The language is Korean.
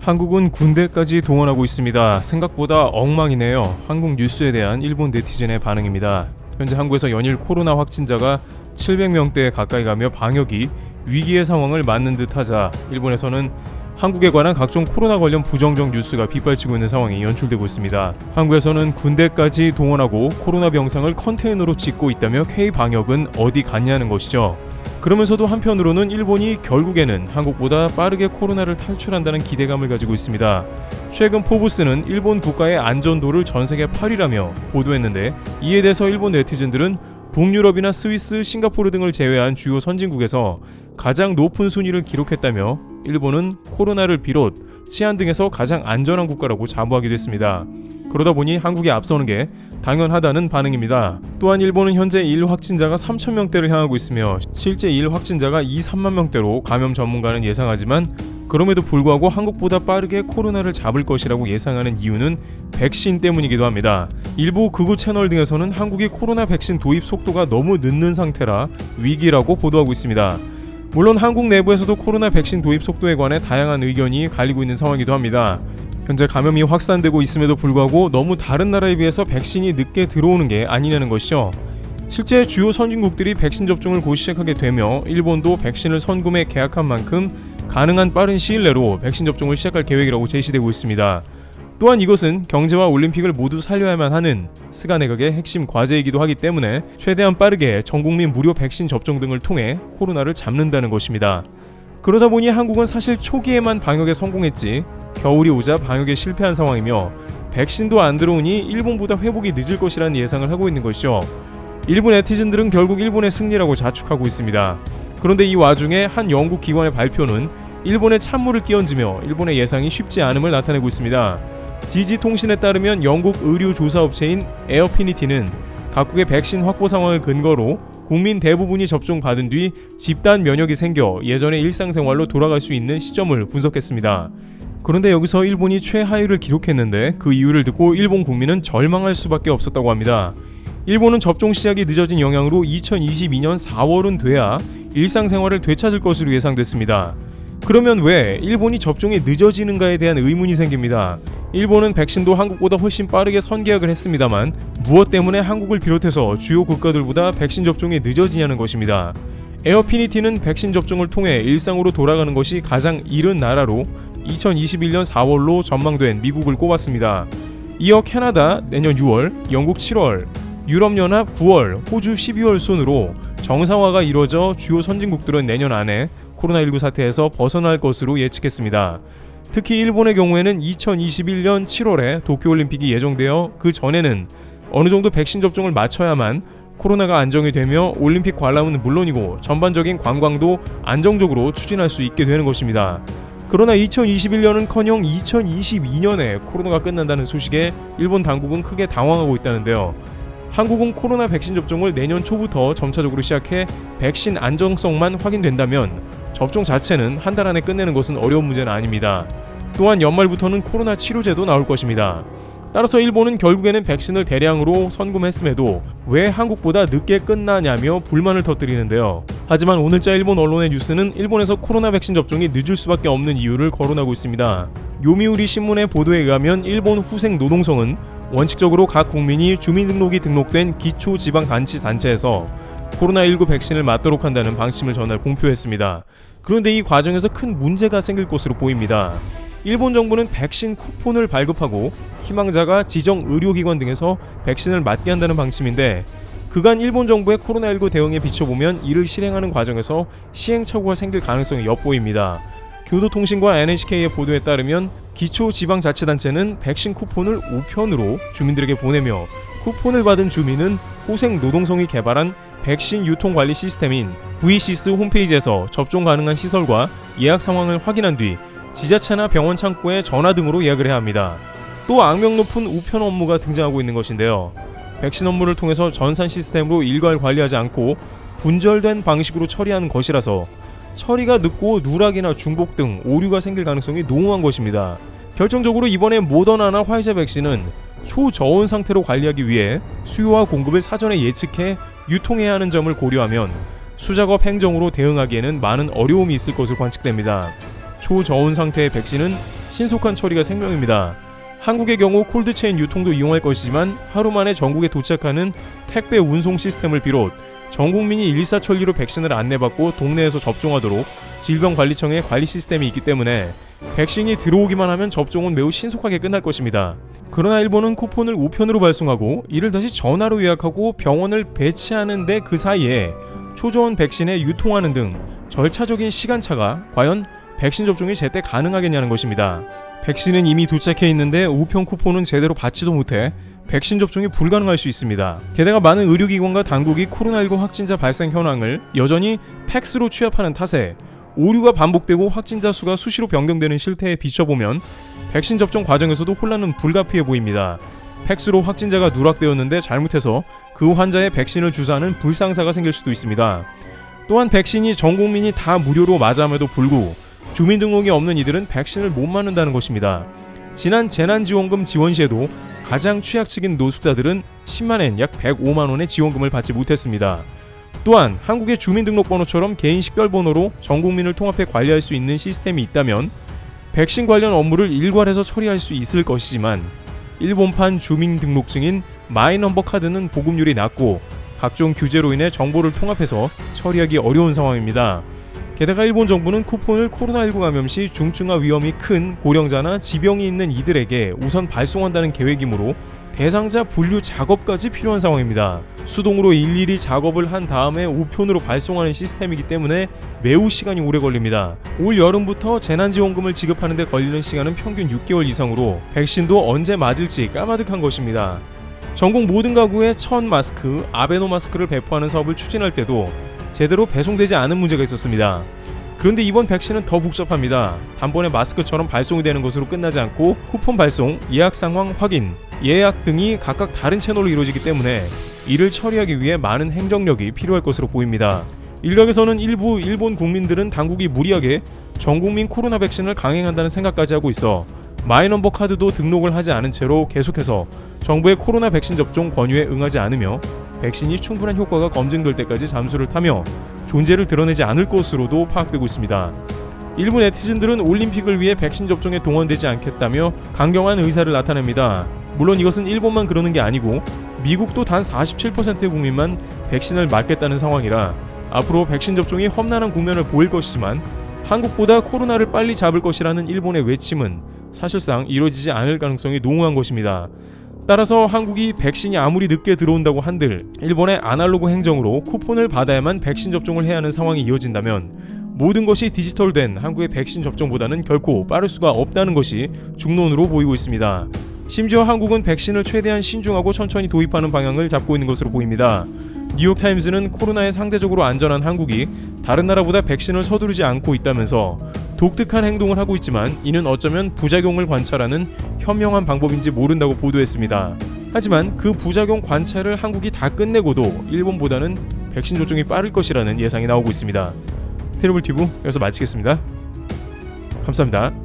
한국은 군대까지 동원하고 있습니다. 생각보다 엉망이네요. 한국 뉴스에 대한 일본 네티즌의 반응입니다. 현재 한국에서 연일 코로나 확진자가 700명대에 가까이 가며 방역이 위기의 상황을 맞는 듯하자 일본에서는 한국에 관한 각종 코로나 관련 부정적 뉴스가 빗발치고 있는 상황이 연출되고 있습니다. 한국에서는 군대까지 동원하고 코로나 병상을 컨테이너로 짓고 있다며 K-방역은 어디 갔냐는 것이죠. 그러면서도 한편으로는 일본이 결국에는 한국보다 빠르게 코로나를 탈출한다는 기대감을 가지고 있습니다. 최근 포브스는 일본 국가의 안전도를 전세계 8위라며 보도했는데, 이에 대해서 일본 네티즌들은 북유럽이나 스위스, 싱가포르 등을 제외한 주요 선진국에서 가장 높은 순위를 기록했다며 일본은 코로나를 비롯 치안 등에서 가장 안전한 국가라고 자부하기도 했습니다. 그러다 보니 한국이 앞서는 게 당연하다는 반응입니다. 또한 일본은 현재 일 확진자가 3,000명대를 향하고 있으며 실제 일 확진자가 2-3만 명대로 감염 전문가는 예상하지만, 그럼에도 불구하고 한국보다 빠르게 코로나를 잡을 것이라고 예상하는 이유는 백신 때문이기도 합니다. 일부 극우 채널 등에서는 한국이 코로나 백신 도입 속도가 너무 늦는 상태라 위기라고 보도하고 있습니다. 물론 한국 내부에서도 코로나 백신 도입 속도에 관해 다양한 의견이 갈리고 있는 상황이기도 합니다. 현재 감염이 확산되고 있음에도 불구하고 너무 다른 나라에 비해서 백신이 늦게 들어오는 게 아니냐는 것이죠. 실제 주요 선진국들이 백신 접종을 곧 시작하게 되며 일본도 백신을 선구매 계약한 만큼 가능한 빠른 시일 내로 백신 접종을 시작할 계획이라고 제시되고 있습니다. 또한 이것은 경제와 올림픽을 모두 살려야만 하는 스가 내각의 핵심 과제이기도 하기 때문에 최대한 빠르게 전국민 무료 백신 접종 등을 통해 코로나를 잡는다는 것입니다. 그러다 보니 한국은 사실 초기에만 방역에 성공했지 겨울이 오자 방역에 실패한 상황이며, 백신도 안 들어오니 일본보다 회복이 늦을 것이라는 예상을 하고 있는 것이죠. 일부 네티즌들은 결국 일본의 승리라고 자축하고 있습니다. 그런데 이 와중에 한 영국 기관의 발표는 일본의 찬물을 끼얹으며 일본의 예상이 쉽지 않음을 나타내고 있습니다. 지지통신에 따르면 영국 의류 조사업체인 에어피니티는 각국의 백신 확보 상황을 근거로 국민 대부분이 접종받은 뒤 집단 면역이 생겨 예전의 일상생활로 돌아갈 수 있는 시점을 분석했습니다. 그런데 여기서 일본이 최하위를 기록했는데, 그 이유를 듣고 일본 국민은 절망할 수밖에 없었다고 합니다. 일본은 접종 시작이 늦어진 영향으로 2022년 4월은 돼야 일상생활을 되찾을 것으로 예상됐습니다. 그러면 왜 일본이 접종이 늦어지는가에 대한 의문이 생깁니다. 일본은 백신도 한국보다 훨씬 빠르게 선계약을 했습니다만 무엇 때문에 한국을 비롯해서 주요 국가들보다 백신 접종이 늦어지냐는 것입니다. 에어피니티는 백신 접종을 통해 일상으로 돌아가는 것이 가장 이른 나라로 2021년 4월로 전망된 미국을 꼽았습니다. 이어 캐나다 내년 6월, 영국 7월, 유럽연합 9월, 호주 12월 순으로 정상화가 이루어져 주요 선진국들은 내년 안에 코로나19 사태에서 벗어날 것으로 예측했습니다. 특히 일본의 경우에는 2021년 7월에 도쿄올림픽이 예정되어 그 전에는 어느 정도 백신 접종을 마쳐야만 코로나가 안정이 되며 올림픽 관람은 물론이고 전반적인 관광도 안정적으로 추진할 수 있게 되는 것입니다. 그러나 2021년은커녕 2022년에 코로나가 끝난다는 소식에 일본 당국은 크게 당황하고 있다는데요. 한국은 코로나 백신 접종을 내년 초부터 점차적으로 시작해 백신 안정성만 확인된다면 접종 자체는 한 달 안에 끝내는 것은 어려운 문제는 아닙니다. 또한 연말부터는 코로나 치료제도 나올 것입니다. 따라서 일본은 결국에는 백신을 대량으로 선구매했음에도 왜 한국보다 늦게 끝나냐며 불만을 터뜨리는데요. 하지만 오늘자 일본 언론의 뉴스는 일본에서 코로나 백신 접종이 늦을 수밖에 없는 이유를 거론하고 있습니다. 요미우리 신문의 보도에 의하면 일본 후생 노동성은 원칙적으로 각 국민이 주민등록이 등록된 기초지방자치단체에서 코로나19 백신을 맞도록 한다는 방침을 전날 공표했습니다. 그런데 이 과정에서 큰 문제가 생길 것으로 보입니다. 일본 정부는 백신 쿠폰을 발급하고 희망자가 지정 의료기관 등에서 백신을 맞게 한다는 방침인데, 그간 일본 정부의 코로나19 대응에 비춰보면 이를 실행하는 과정에서 시행착오가 생길 가능성이 엿보입니다. 교도통신과 NHK의 보도에 따르면 기초지방자치단체는 백신 쿠폰을 우편으로 주민들에게 보내며 쿠폰을 받은 주민은 호생노동성이 개발한 백신 유통관리 시스템인 VCS 홈페이지에서 접종 가능한 시설과 예약 상황을 확인한 뒤 지자체나 병원 창구에 전화 등으로 예약을 해야 합니다. 또 악명 높은 우편 업무가 등장하고 있는 것인데요. 백신 업무를 통해서 전산 시스템으로 일괄 관리하지 않고 분절된 방식으로 처리하는 것이라서 처리가 늦고 누락이나 중복 등 오류가 생길 가능성이 농후한 것입니다. 결정적으로 이번에 모더나나 화이자 백신은 초저온 상태로 관리하기 위해 수요와 공급을 사전에 예측해 유통해야 하는 점을 고려하면 수작업 행정으로 대응하기에는 많은 어려움이 있을 것으로 관측됩니다. 초저온 상태의 백신은 신속한 처리가 생명입니다. 한국의 경우 콜드체인 유통도 이용할 것이지만 하루 만에 전국에 도착하는 택배 운송 시스템을 비롯 전 국민이 일사천리로 백신을 안내받고 동네에서 접종하도록 질병관리청의 관리 시스템이 있기 때문에 백신이 들어오기만 하면 접종은 매우 신속하게 끝날 것입니다. 그러나 일본은 쿠폰을 우편으로 발송하고 이를 다시 전화로 예약하고 병원을 배치하는데 그 사이에 초저온 백신에 유통하는 등 절차적인 시간차가 과연 백신 접종이 제때 가능하겠냐는 것입니다. 백신은 이미 도착해 있는데 우편 쿠폰은 제대로 받지도 못해 백신 접종이 불가능할 수 있습니다. 게다가 많은 의료기관과 당국이 코로나19 확진자 발생 현황을 여전히 팩스로 취합하는 탓에 오류가 반복되고 확진자 수가 수시로 변경되는 실태에 비춰보면 백신 접종 과정에서도 혼란은 불가피해 보입니다. 팩스로 확진자가 누락되었는데 잘못해서 그 환자의 백신을 주사하는 불상사가 생길 수도 있습니다. 또한 백신이 전 국민이 다 무료로 맞아함에도 불구 주민등록이 없는 이들은 백신을 못 맞는다는 것입니다. 지난 재난지원금 지원 시에도 가장 취약층인 노숙자들은 10만엔 약 105만원의 지원금을 받지 못했습니다. 또한 한국의 주민등록번호처럼 개인 식별번호로 전 국민을 통합해 관리할 수 있는 시스템이 있다면 백신 관련 업무를 일괄해서 처리할 수 있을 것이지만 일본판 주민등록증인 마이넘버 카드는 보급률이 낮고 각종 규제로 인해 정보를 통합해서 처리하기 어려운 상황입니다. 게다가 일본 정부는 쿠폰을 코로나19 감염 시 중증화 위험이 큰 고령자나 지병이 있는 이들에게 우선 발송한다는 계획이므로 대상자 분류 작업까지 필요한 상황입니다. 수동으로 일일이 작업을 한 다음에 우편으로 발송하는 시스템이기 때문에 매우 시간이 오래 걸립니다. 올 여름부터 재난지원금을 지급하는 데 걸리는 시간은 평균 6개월 이상으로 백신도 언제 맞을지 까마득한 것입니다. 전국 모든 가구에 1000 마스크, 아베노 마스크를 배포하는 사업을 추진할 때도 제대로 배송되지 않은 문제가 있었습니다. 그런데 이번 백신은 더 복잡합니다. 단번에 마스크처럼 발송이 되는 것으로 끝나지 않고 쿠폰 발송, 예약 상황 확인, 예약 등이 각각 다른 채널로 이루어지기 때문에 이를 처리하기 위해 많은 행정력이 필요할 것으로 보입니다. 일각에서는 일부 일본 국민들은 당국이 무리하게 전국민 코로나 백신을 강행한다는 생각까지 하고 있어 마이넘버 카드도 등록을 하지 않은 채로 계속해서 정부의 코로나 백신 접종 권유에 응하지 않으며 백신이 충분한 효과가 검증될 때까지 잠수를 타며 존재를 드러내지 않을 것으로도 파악되고 있습니다. 일부 네티즌들은 올림픽을 위해 백신 접종에 동원되지 않겠다며 강경한 의사를 나타냅니다. 물론 이것은 일본만 그러는 게 아니고 미국도 단 47%의 국민만 백신을 맞겠다는 상황이라 앞으로 백신 접종이 험난한 국면을 보일 것이지만 한국보다 코로나를 빨리 잡을 것이라는 일본의 외침은 사실상 이루어지지 않을 가능성이 농후한 것입니다. 따라서 한국이 백신이 아무리 늦게 들어온다고 한들 일본의 아날로그 행정으로 쿠폰을 받아야만 백신 접종을 해야 하는 상황이 이어진다면 모든 것이 디지털된 한국의 백신 접종보다는 결코 빠를 수가 없다는 것이 중론으로 보이고 있습니다. 심지어 한국은 백신을 최대한 신중하고 천천히 도입하는 방향을 잡고 있는 것으로 보입니다. 뉴욕타임즈는 코로나에 상대적으로 안전한 한국이 다른 나라보다 백신을 서두르지 않고 있다면서 독특한 행동을 하고 있지만 이는 어쩌면 부작용을 관찰하는 현명한 방법인지 모른다고 보도했습니다. 하지만 그 부작용 관찰을 한국이 다 끝내고도 일본보다는 백신 접종이 빠를 것이라는 예상이 나오고 있습니다. 트래블 튜브 여기서 마치겠습니다. 감사합니다.